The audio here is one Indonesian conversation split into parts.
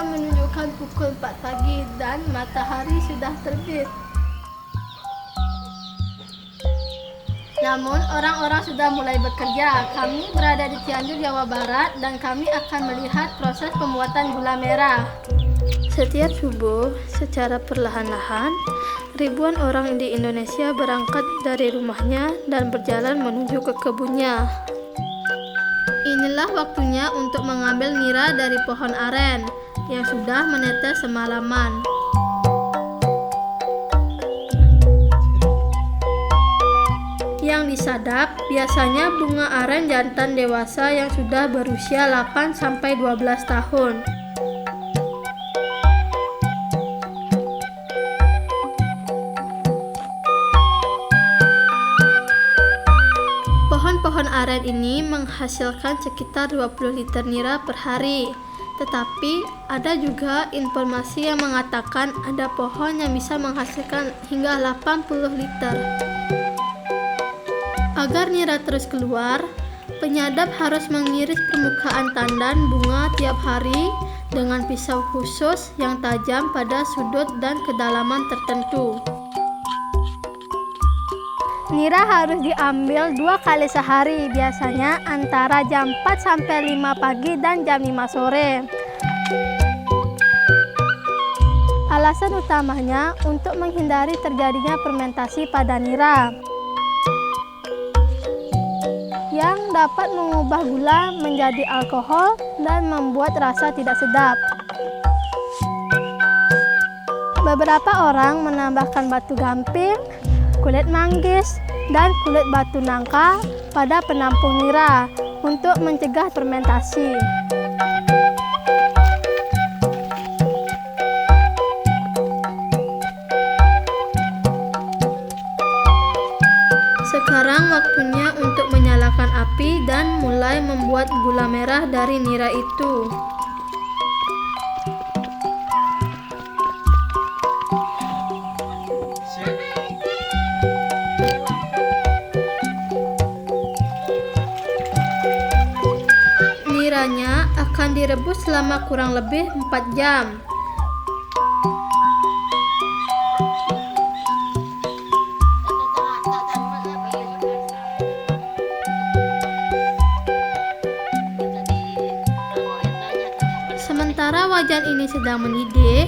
Jam menunjukkan pukul 4 pagi dan matahari sudah terbit. Namun orang-orang sudah mulai bekerja. Kami berada di Cianjur, Jawa Barat, dan kami akan melihat proses pembuatan gula merah. Setiap subuh, secara perlahan-lahan, ribuan orang di Indonesia berangkat dari rumahnya dan berjalan menuju ke kebunnya. Inilah waktunya untuk mengambil nira dari pohon aren yang sudah menetes semalaman. Yang disadap biasanya bunga aren jantan dewasa yang sudah berusia 8-12 tahun. Pohon aren ini menghasilkan sekitar 20 liter nira per hari. Tetapi ada juga informasi yang mengatakan ada pohon yang bisa menghasilkan hingga 80 liter. Agar nira terus keluar, penyadap harus mengiris permukaan tandan bunga tiap hari dengan pisau khusus yang tajam pada sudut dan kedalaman tertentu. Nira harus diambil 2 kali sehari, biasanya antara jam 4-5 pagi dan jam 5 sore. Alasan utamanya untuk menghindari terjadinya fermentasi pada nira yang dapat mengubah gula menjadi alkohol dan membuat rasa tidak sedap. Beberapa orang menambahkan batu gamping, kulit manggis, dan kulit batu nangka pada penampung nira untuk mencegah fermentasi. Sekarang waktunya untuk menyalakan api dan mulai membuat gula merah dari nira itu. Niranya akan direbus selama kurang lebih 4 jam. Sementara wajan ini sedang mendidih,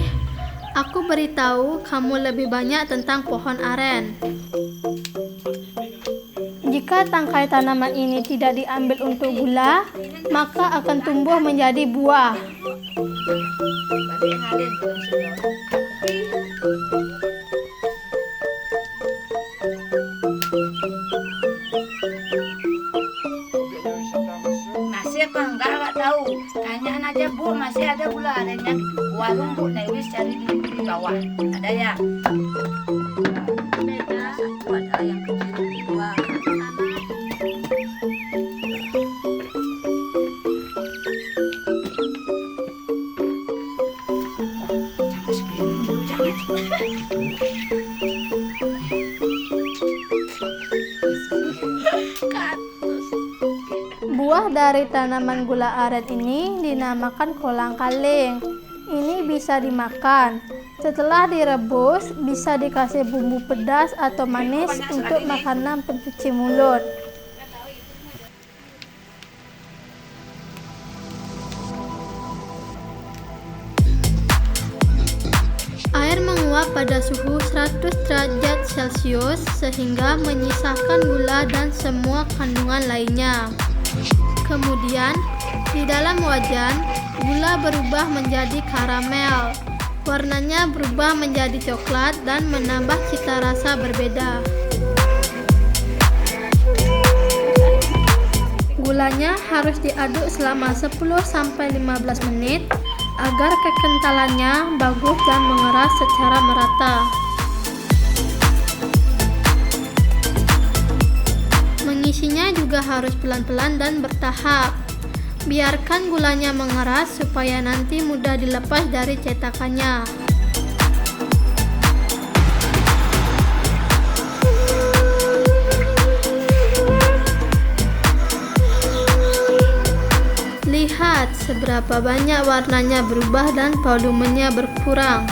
aku beritahu kamu lebih banyak tentang pohon aren. Jika tangkai tanaman ini tidak diambil untuk gula, maka akan tumbuh menjadi buah. Masih apa enggak tahu. Tanyain aja Bu, masih ada gula arennya di warung Bu Newis, cari di bawah. Ada ya? Ada yang kecil di bawah. Buah dari tanaman gula aren ini dinamakan kolang-kaling. Ini bisa dimakan. Setelah direbus, bisa dikasih bumbu pedas atau manis untuk makanan pencuci mulut. Air menguap pada suhu 100 derajat Celcius sehingga menyisakan gula dan semua kandungan lainnya. Kemudian, di dalam wajan, gula berubah menjadi karamel. Warnanya berubah menjadi coklat dan menambah cita rasa berbeda. Gulanya harus diaduk selama 10-15 menit agar kekentalannya bagus dan mengeras secara merata. Mengisinya juga harus pelan-pelan dan bertahap. Biarkan gulanya mengeras supaya nanti mudah dilepas dari cetakannya. Lihat, seberapa banyak warnanya berubah dan volumenya berkurang.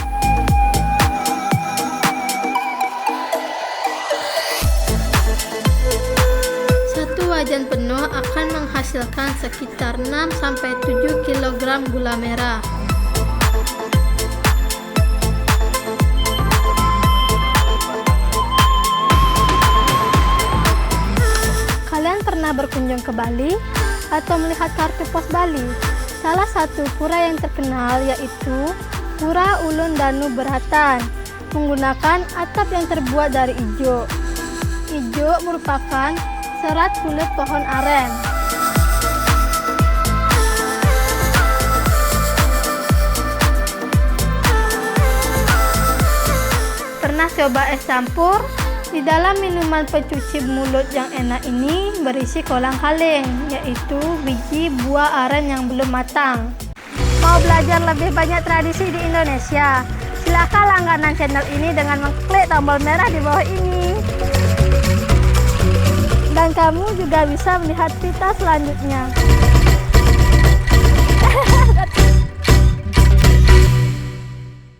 Satu wajan penuh akan menghasilkan sekitar 6-7 kg gula merah. Kalian pernah berkunjung ke Bali atau melihat kartu pos Bali? Salah satu pura yang terkenal yaitu Pura Ulun Danu Beratan, menggunakan atap yang terbuat dari ijo. Ijo merupakan serat kulit pohon aren. Pernah coba es campur? Di dalam minuman pencuci mulut yang enak ini berisi kolang-kaling, yaitu biji buah aren yang belum matang. Mau belajar lebih banyak tradisi di Indonesia? Silakan langganan channel ini dengan mengklik tombol merah di bawah ini. Dan kamu juga bisa melihat kita selanjutnya.